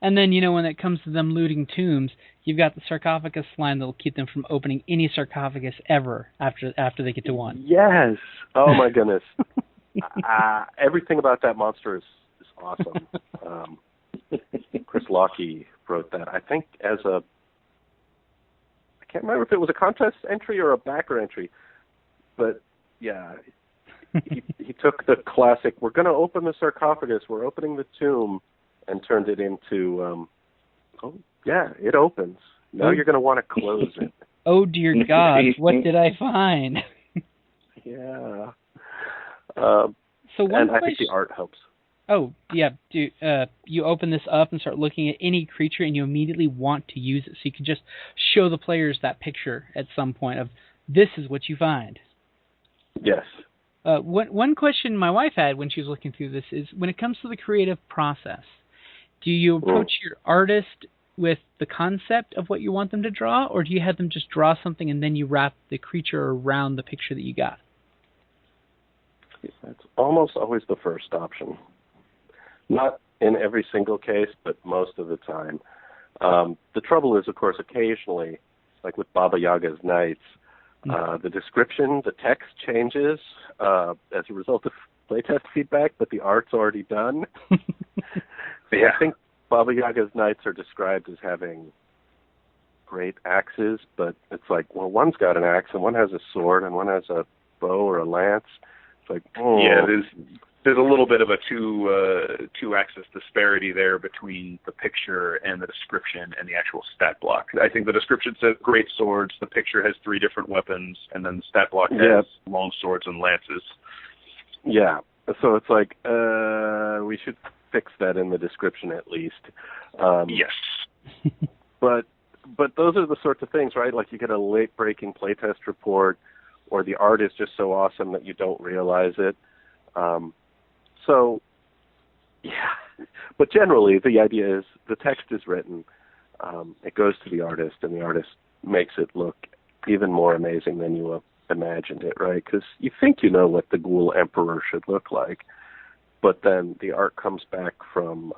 And then, you know, when it comes to them looting tombs, you've got the sarcophagus slime that will keep them from opening any sarcophagus ever after they get to one.
Yes. Oh my goodness. Everything about that monster is awesome. Chris Lockey wrote that. I think I can't remember if it was a contest entry or a backer entry, but yeah, he took the classic, we're going to open the sarcophagus, we're opening the tomb, and turned it into, it opens. Now you're going to want to close it.
Oh, dear God, what did I find?
Yeah.
So
I think the art helps.
Oh, yeah. You open this up and start looking at any creature, and you immediately want to use it. So you can just show the players that picture at some point of, this is what you find.
Yes.
One question my wife had when she was looking through this is, when it comes to the creative process, do you approach your artist with the concept of what you want them to draw, or do you have them just draw something and then you wrap the creature around the picture that you got?
It's almost always the first option. Not in every single case, but most of the time. The trouble is, of course, occasionally, like with Baba Yaga's Nights, the description, the text changes as a result of playtest feedback, but the art's already done. I think Baba Yaga's Nights are described as having great axes, but it's like, well, one's got an axe, and one has a sword, and one has a bow or a lance. It's like,
yeah, there's a little bit of a two-axis disparity there between the picture and the description and the actual stat block. I think the description says great swords, the picture has 3 different weapons, and then the stat block has long swords and lances.
Yeah, so it's like, we should fix that in the description at least.
Yes.
But those are the sorts of things, right? Like you get a late-breaking playtest report, or the art is just so awesome that you don't realize it. So, yeah. But generally, the idea is the text is written, it goes to the artist, and the artist makes it look even more amazing than you imagined it, right? Because you think you know what the Ghoul Emperor should look like, but then the art comes back from,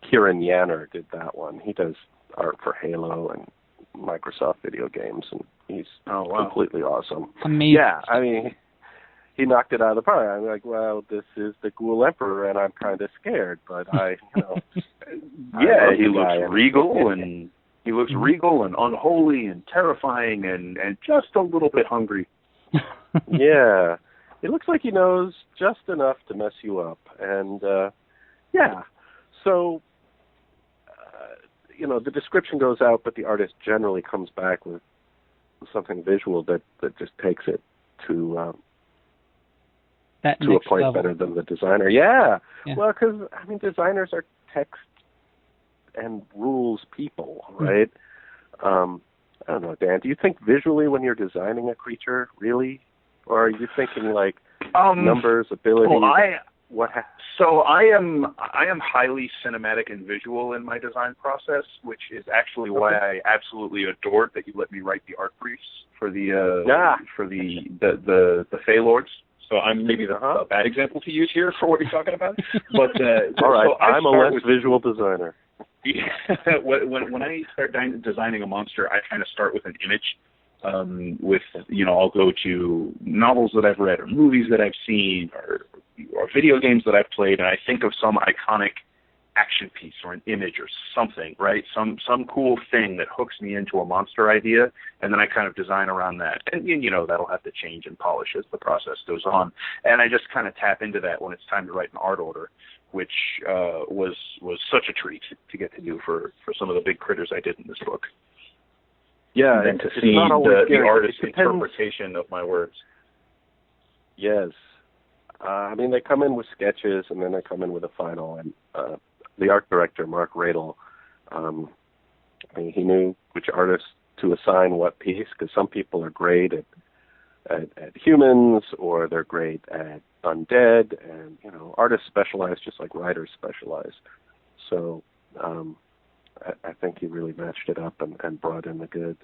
Kieran Yanner did that one. He does art for Halo and Microsoft video games, and he's completely awesome.
Amazing.
Yeah, I mean, he knocked it out of the park. I'm like, well, this is the Ghoul Emperor, and I'm kind of scared, but
he looks regal, and he looks regal and unholy and terrifying and just a little bit hungry.
Yeah. It looks like he knows just enough to mess you up. And, so, the description goes out, but the artist generally comes back with something visual that just takes it to a point
level.
Better than the designer. Yeah. Well, because, designers are text and rules people, right? I don't know, Dan, do you think visually when you're designing a creature, really? Or are you thinking like numbers, abilities?
So I am highly cinematic and visual in my design process, which is actually why I absolutely adored that you let me write the art briefs for the Fey Lords. So I'm maybe a bad example to use here for what you're talking about. But
all right, so I'm a less visual designer.
Yeah, when I start designing a monster, I kind of start with an image. I'll go to novels that I've read or movies that I've seen or video games that I've played, and I think of some iconic action piece or an image or something, right? Some cool thing that hooks me into a monster idea, and then I kind of design around that. And, that'll have to change and polish as the process goes on. And I just kind of tap into that when it's time to write an art order, which was such a treat to get to do for some of the big critters I did in this book.
Yeah,
and then to see the artist's interpretation of my words.
Yes. They come in with sketches, and then they come in with a final. And the art director, Mark Radel, he knew which artist to assign what piece, because some people are great at humans, or they're great at undead, and, artists specialize just like writers specialize. So I think he really matched it up and brought in the goods.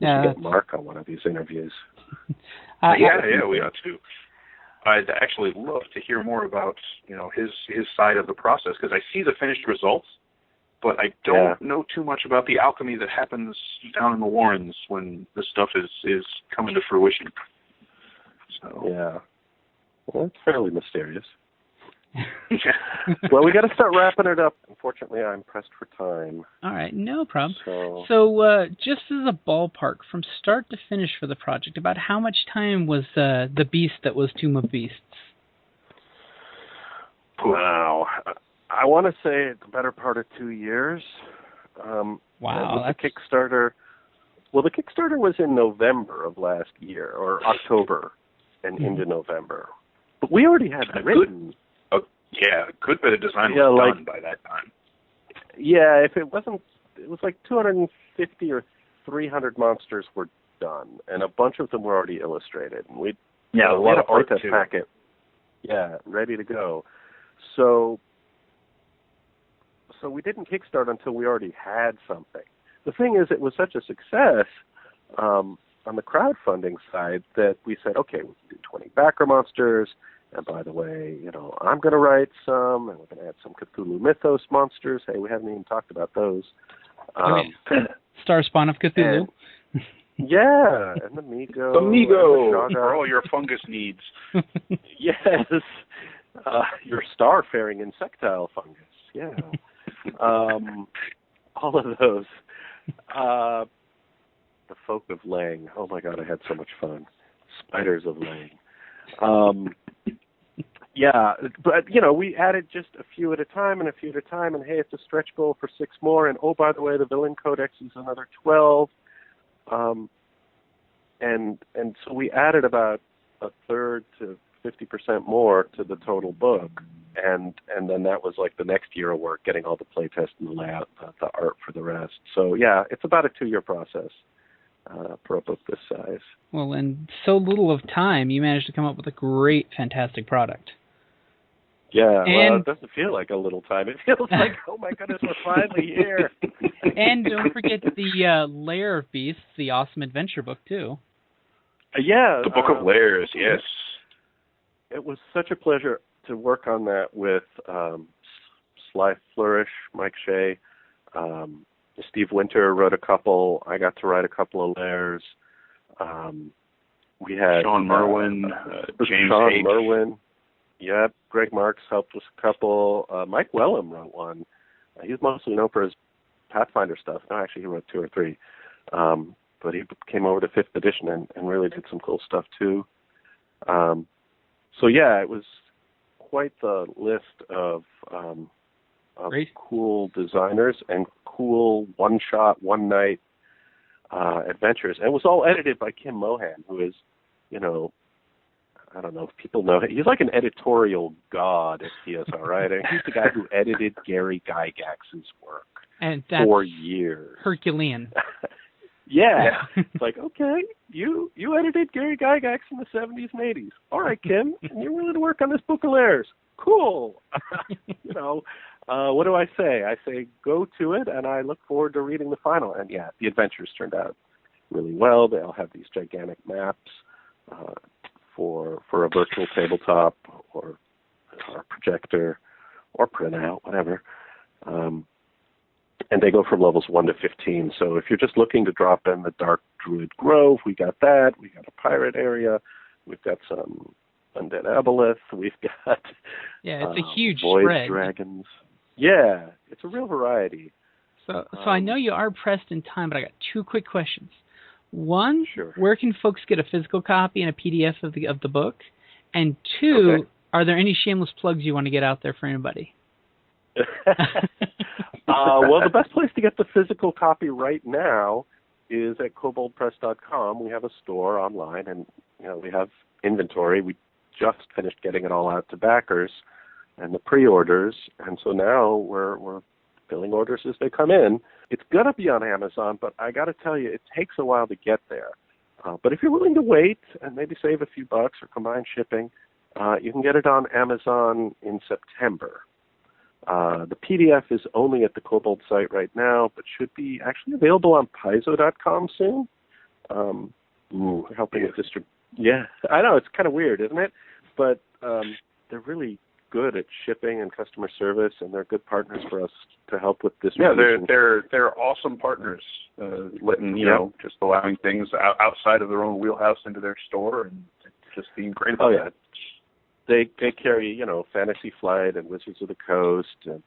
We should get Mark on one of these interviews.
Yeah, we ought to. I'd actually love to hear more about his side of the process, because I see the finished results, but I don't know too much about the alchemy that happens down in the Warrens when the stuff is coming to fruition. So.
Yeah. Well, it's fairly mysterious. Well, we got to start wrapping it up. Unfortunately, I'm pressed for time.
All right, no problem.
So
just as a ballpark, from start to finish for the project, about how much time was the beast that was Tomb of Beasts?
Wow. I want to say the better part of 2 years.
Wow.
The Kickstarter. Well, the Kickstarter was in November of last year, or October, and into November. But we already had written.
A good bit of design was done by that time.
Yeah, if it wasn't, it was like 250 or 300 monsters were done, and a bunch of them were already illustrated. And we had a lot of art to packet. Yeah, ready to go. So we didn't kickstart until we already had something. The thing is, it was such a success on the crowdfunding side that we said, okay, we can do 20 backer monsters. And by the way, I'm going to write some, and we're going to add some Cthulhu Mythos monsters. Hey, we haven't even talked about those.
Star Spawn of Cthulhu.
Yeah, and the Migo.
For all your fungus needs.
Yes. Your star-faring insectile fungus. Yeah. All of those. The Folk of Lang. Oh, my God, I had so much fun. Spiders of Lang. Yeah, but, we added just a few at a time, and hey, it's a stretch goal for 6 more, and oh, by the way, the Villain Codex is another 12. And so we added about a third to 50% more to the total book, and then that was like the next year of work, getting all the playtest and the layout, the art for the rest. So, yeah, it's about a 2-year process. For a book this size.
Well, in so little of time, you managed to come up with a great, fantastic product.
Yeah, well, it doesn't feel like a little time. It feels like, oh my goodness, we're finally here.
And don't forget the Lair of Beasts, the awesome adventure book, too.
Yeah.
The Book of Lairs, yes.
It was such a pleasure to work on that with Sly Flourish, Mike Shea, Steve Winter wrote a couple. I got to write a couple of Lairs. We had
Sean Merwin, James
Sean
H.
Merwin. Yep. Greg Marks helped with a couple. Mike Wellham wrote one. He's mostly known for his Pathfinder stuff. No, actually, he wrote 2 or 3. But he came over to 5th edition and really did some cool stuff, too. So, yeah, it was quite the list of cool designers and cool one-shot, one-night adventures. And it was all edited by Kim Mohan, who is, I don't know if people know, he's like an editorial god at TSR writing. He's the guy who edited Gary Gygax's work for years.
Herculean.
Yeah. It's like, okay, you edited Gary Gygax in the 70s and 80s. All right, Kim, and you're willing to work on this Book of Lairs. Cool. What do I say? I say go to it, and I look forward to reading the final. And, yeah, the adventures turned out really well. They all have these gigantic maps for a virtual tabletop or projector or printout, whatever. And they go from levels 1 to 15. So if you're just looking to drop in the Dark Druid Grove, we got that. We got a pirate area. We've got some Undead Aboleth. We've got
it's a huge
void
spread.
dragons. Yeah, it's a real variety.
So I know you are pressed in time, but I got 2 quick questions. One,
sure. Where
can folks get a physical copy and a PDF of the book? And 2, Are there any shameless plugs you want to get out there for anybody?
Well, the best place to get the physical copy right now is at koboldpress.com. We have a store online, and we have inventory. We just finished getting it all out to backers and the pre-orders, and so now we're filling orders as they come in. It's going to be on Amazon, but I got to tell you, it takes a while to get there. But if you're willing to wait and maybe save a few bucks or combine shipping, you can get it on Amazon in September. The PDF is only at the Kobold site right now, but should be actually available on Paizo.com soon. Helping it distribute. Yeah, I know, it's kind of weird, isn't it? But they're really good at shipping and customer service, and they're good partners for us to help with distribution.
Yeah, they're awesome partners, letting just allowing things outside of their own wheelhouse into their store, and just being great about that.
They carry Fantasy Flight and Wizards of the Coast and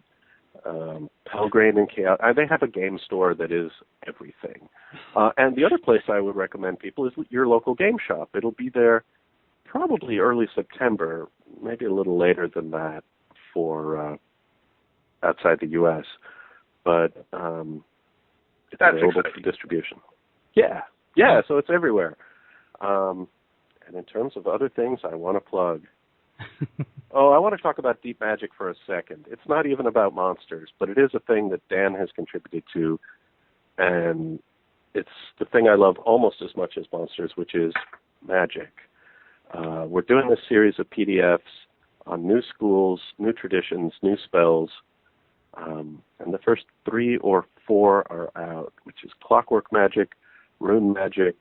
Pelgrane and Chaos. They have a game store that is everything. And the other place I would recommend people is your local game shop. It'll be there probably early September, maybe a little later than that for outside the U.S. But it's available for distribution. Yeah, so it's everywhere. And in terms of other things I want to plug, I want to talk about Deep Magic for a second. It's not even about monsters, but it is a thing that Dan has contributed to, and it's the thing I love almost as much as monsters, which is magic. We're doing this series of PDFs on new schools, new traditions, new spells, and the first 3 or 4 are out, which is Clockwork Magic, Rune Magic,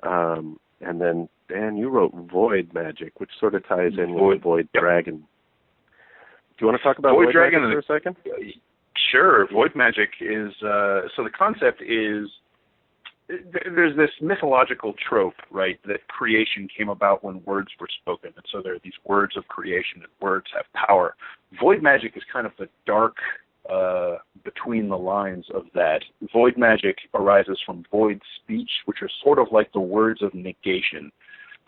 and then, Dan, you wrote Void Magic, which sort of ties in with Void Dragon. Do you want to talk about Void Dragon for a second?
Sure. Void Magic is, so the concept is, there's this mythological trope, right, that creation came about when words were spoken. And so there are these words of creation, and words have power. Void Magic is kind of the dark between the lines of that. Void Magic arises from void speech, which are sort of like the words of negation.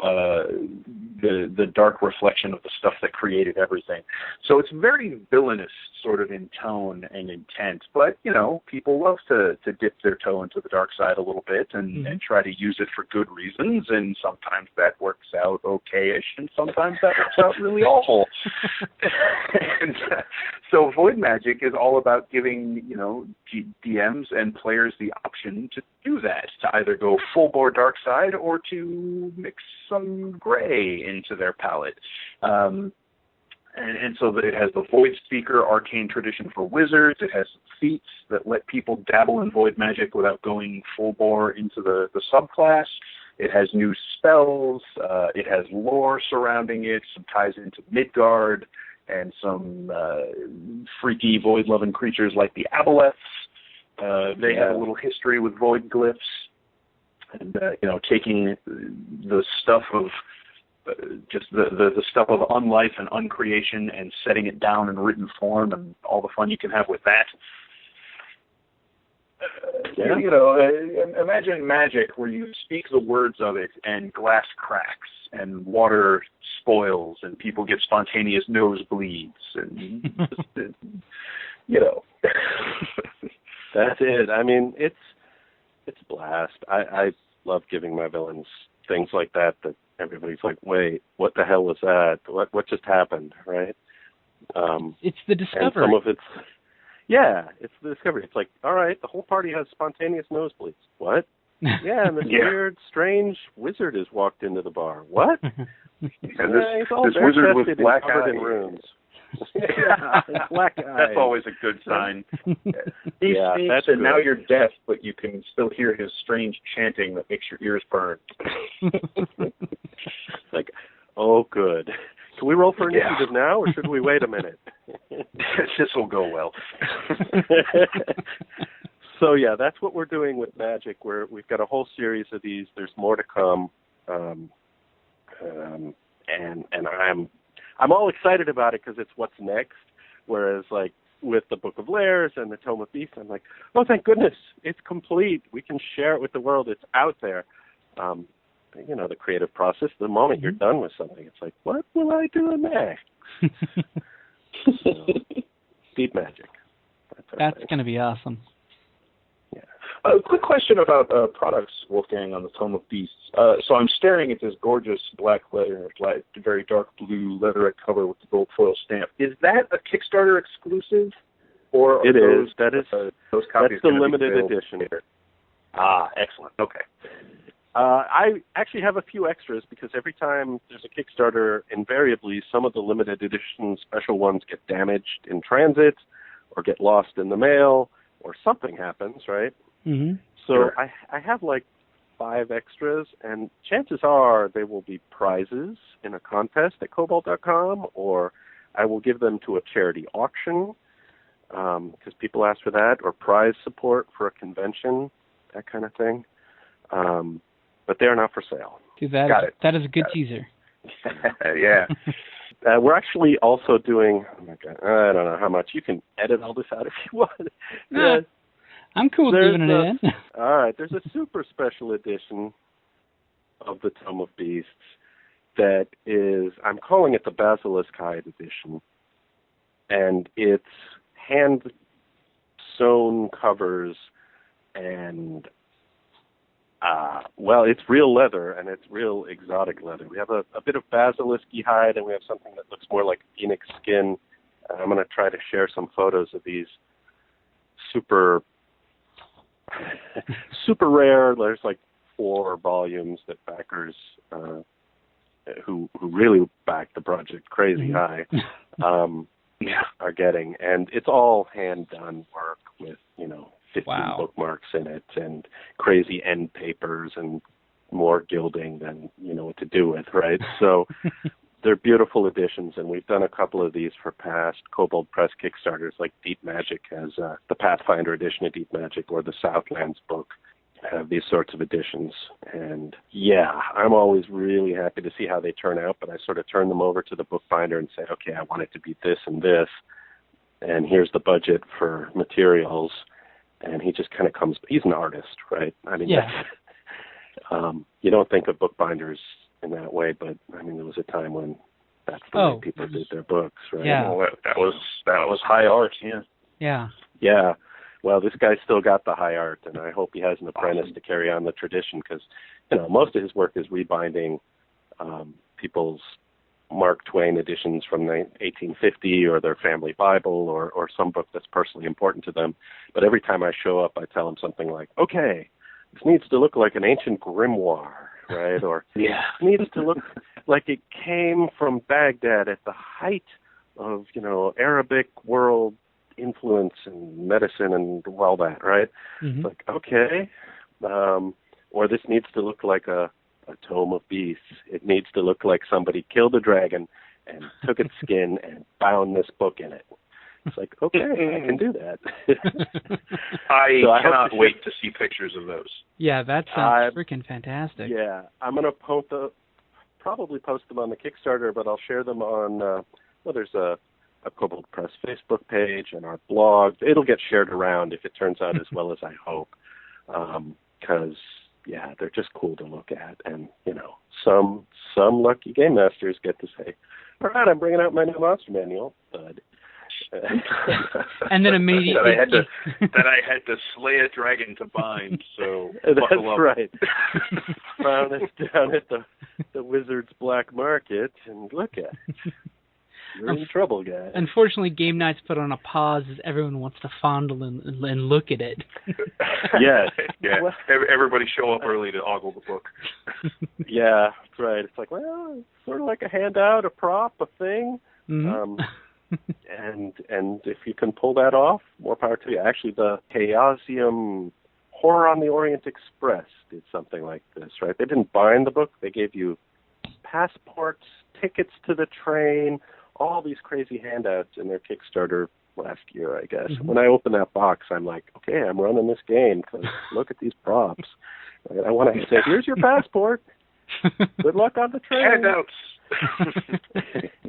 The dark reflection of the stuff that created everything. So it's very villainous sort of in tone and intent, but, people love to dip their toe into the dark side a little bit and try to use it for good reasons, and sometimes that works out okay-ish, and sometimes that works out really awful. And so Void Magic is all about giving, DMs and players the option to do that, to either go full-bore dark side or to mix some gray into their palette. And so it has the Void Speaker arcane tradition for wizards. It has feats that let people dabble in Void Magic without going full-bore into the subclass. It has new spells. It has lore surrounding it, some ties into Midgard, and some freaky void-loving creatures like the Aboleths. They have a little history with void glyphs, and taking the stuff of just the stuff of unlife and uncreation and setting it down in written form, and all the fun you can have with that. Imagine magic where you speak the words of it and glass cracks and water spoils and people get spontaneous nosebleeds and
That's it. I mean, it's a blast. I love giving my villains things like that everybody's like, wait, what the hell was that? What just happened, right?
It's the discovery.
And some of it's it's the discovery. It's like, all right, the whole party has spontaneous nosebleeds. What? Yeah, and this weird, strange wizard has walked into the bar. What?
He's all this wizard with black eyes
in runes.
Black eyes. That's always a good sign. He speaks, and now you're deaf, but you can still hear his strange chanting that makes your ears burn.
Like, oh, good. Can we roll for initiative now, or should we wait a minute?
This will go well.
So, that's what we're doing with Magic. We've got a whole series of these. There's more to come. And I'm all excited about it because it's what's next. Whereas, like, with the Book of Lairs and the Tome of Beasts, I'm like, oh, thank goodness, it's complete. We can share it with the world. It's out there. The creative process, the moment you're done with something, it's like, what will I do next? Deep Magic.
That's going to be awesome.
Yeah. A quick question about products, Wolfgang, on the Tome of Beasts. So I'm staring at this gorgeous black leather, very dark blue leatherette cover with the gold foil stamp. Is that a Kickstarter exclusive? Or
it is. Those
copies
that's the limited edition.
Later? Ah, excellent. Okay.
I actually have a few extras because every time there's a Kickstarter, invariably some of the limited edition special ones get damaged in transit or get lost in the mail or something happens, right?
Mm-hmm.
So
Sure.
I have like 5 extras, and chances are they will be prizes in a contest at Kobold.com, or I will give them to a charity auction because people ask for that, or prize support for a convention, that kind of thing. But they are not for sale.
Dude,
Got it.
That is a good teaser.
Yeah.
We're actually also doing, oh my God, I don't know how much. You can edit all this out if you want.
Nah, I'm cool with leaving it in.
All right, there's a super special edition of the Tome of Beasts that is, I'm calling it the Basilisk Hide edition, and it's hand-sewn covers and well, it's real leather, and it's real exotic leather. We have a bit of basilisky hide, and we have something that looks more like phoenix skin. I'm going to try to share some photos of these super rare. There's like 4 volumes that backers who really back the project crazy high are getting. And it's all hand-done work with, 15 bookmarks in it and crazy end papers and more gilding than you know what to do with, right? So they're beautiful editions, and we've done a couple of these for past Kobold Press Kickstarters, like Deep Magic has the Pathfinder edition of Deep Magic, or the Southlands book have these sorts of editions. And yeah, I'm always really happy to see how they turn out, but I sort of turn them over to the bookbinder and say, okay, I want it to be this and this, and here's the budget for materials. And he just kind of comes, he's an artist, right? I mean, you don't think of bookbinders in that way, but I mean, there was a time when that's the way people did their books, right?
Yeah.
Well, that was high art, yeah.
Yeah.
Yeah. Well, this guy's still got the high art, and I hope he has an apprentice to carry on the tradition, because, most of his work is rebinding people's Mark Twain editions from 1850 or their family Bible or some book that's personally important to them. But every time I show up, I tell them something like, okay, this needs to look like an ancient grimoire, right? Or it needs to look like it came from Baghdad at the height of, Arabic world influence and medicine and all that, right?
Mm-hmm.
It's like, okay. Or this needs to look like a tome of beasts. It needs to look like somebody killed a dragon and took its skin and bound this book in it. It's like, okay, I can do that.
I cannot wait to see pictures of those.
Yeah, that sounds freaking fantastic.
Yeah, I'm going to probably post them on the Kickstarter, but I'll share them on, there's a Kobold Press Facebook page and our blog. It'll get shared around if it turns out as well as I hope, because they're just cool to look at. And, some lucky game masters get to say, all right, I'm bringing out my new monster manual, bud.
And then immediately
that I had to slay a dragon to bind, so
that's right. Found it down at the Wizard's Black Market, and look at it. You're in trouble, guys.
Unfortunately, game night's put on a pause as everyone wants to fondle and look at it.
Yeah.
Well, everybody show up early to ogle the book.
Yeah, that's right. It's like, well, it's sort of like a handout, a prop, a thing.
Mm-hmm.
And if you can pull that off, more power to you. Actually, the Chaosium Horror on the Orient Express did something like this, right? They didn't bind the book. They gave you passports, tickets to the train, all these crazy handouts in their Kickstarter last year, I guess. Mm-hmm. When I open that box, I'm like, okay, I'm running this game because look at these props. Right? I want to say, here's your passport. Good luck on the train.
Handouts.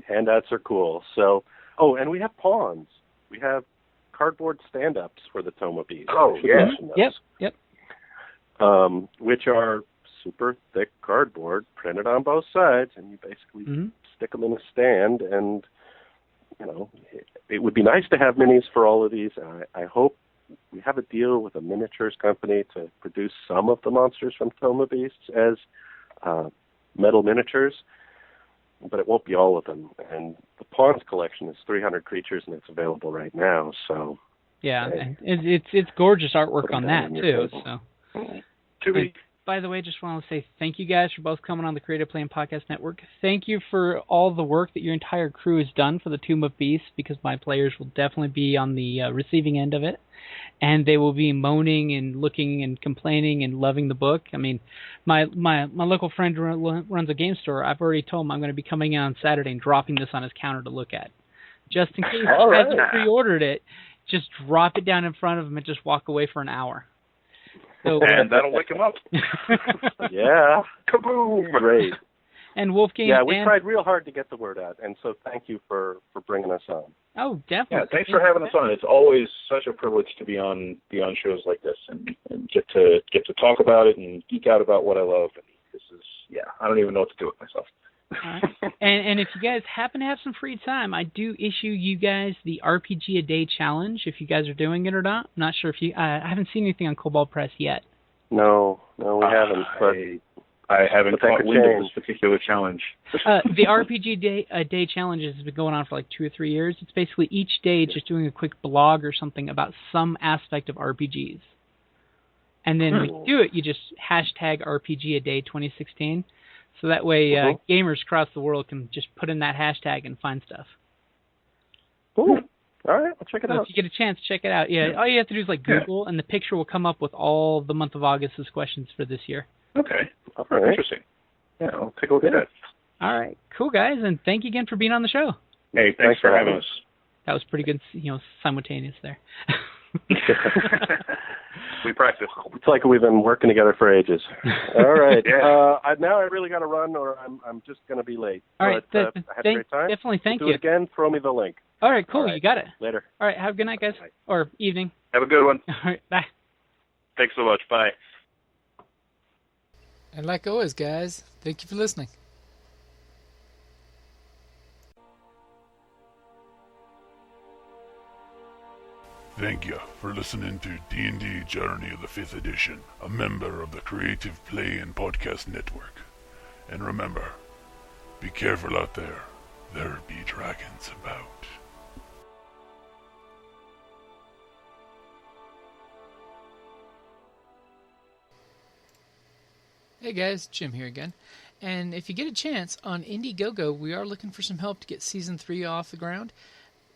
Handouts are cool. So, and we have pawns. We have cardboard stand-ups for the Tome of Beasts.
Oh, yeah.
Yep.
Which are super thick cardboard printed on both sides, and you basically stick them in a stand, and it would be nice to have minis for all of these. I hope we have a deal with a miniatures company to produce some of the monsters from Tome of Beasts as metal miniatures, but it won't be all of them. And the Pawns collection is 300 creatures, and it's available right now. So
and it's gorgeous artwork on that too. So. By the way, just want to say thank you guys for both coming on the Creative Playing Podcast Network. Thank you for all the work that your entire crew has done for the Tomb of Beasts, because my players will definitely be on the receiving end of it, and they will be moaning and looking and complaining and loving the book. I mean, my local friend runs a game store. I've already told him I'm going to be coming in on Saturday and dropping this on his counter to look at. just in case you
All right.
haven't pre-ordered it. Just drop it down in front of them and just walk away for an hour. So,
And that'll wake him up.
Yeah.
Kaboom!
Great.
And Wolfgang,
Yeah, we
Dan,
tried real hard to get the word out, and so thank you for bringing us on.
oh, definitely.
Yeah, thanks for having us on. It's always such a privilege to be on shows like this and get to talk about it and geek out about what I love. And this is, I don't even know what to do with myself.
All right. And if you guys happen to have some free time, I do issue you guys the RPG a Day challenge. If you guys are doing it or not, I'm not sure if you. I haven't seen anything on Kobold Press yet.
No, we haven't. But
I haven't caught wind of this particular challenge.
The RPG a Day challenge has been going on for like 2 or 3 years. It's basically each day just doing a quick blog or something about some aspect of RPGs. And then when you do it, you just hashtag RPG a Day 2016. So that way gamers across the world can just put in that hashtag and find stuff.
Cool. All right, I'll check it out.
If you get a chance, check it out. Yeah, all you have to do is Google, and the picture will come up with all the month of August's questions for this year.
Okay.
All right.
Interesting. Yeah, I'll take a look at it.
All right. Cool, guys, and thank you again for being on the show.
Hey, thanks for having us.
That was pretty good, simultaneous there.
We practice.
It's like we've been working together for ages. All right. Now I really got to run, or I'm just going to be late.
All right.
But, I had a great time.
Definitely. Thank
you.
you.
Do it again. Throw me the link.
All right. Cool.
All right.
You got it.
Later.
All right. Have a good night, guys.
Bye.
Or evening.
Have a good one.
All right. Bye.
Thanks so much. Bye.
And like always, guys, thank you for listening.
Thank you for listening to D&D Journey of the 5th Edition, a member of the Creative Play and Podcast Network. And remember, be careful out there. There be dragons about.
Hey guys, Jim here again. And if you get a chance, on Indiegogo, we are looking for some help to get Season 3 off the ground.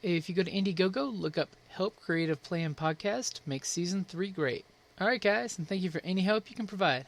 If you go to Indiegogo, look up Help Creative Play and Podcast, make Season 3 great. Alright guys, and thank you for any help you can provide.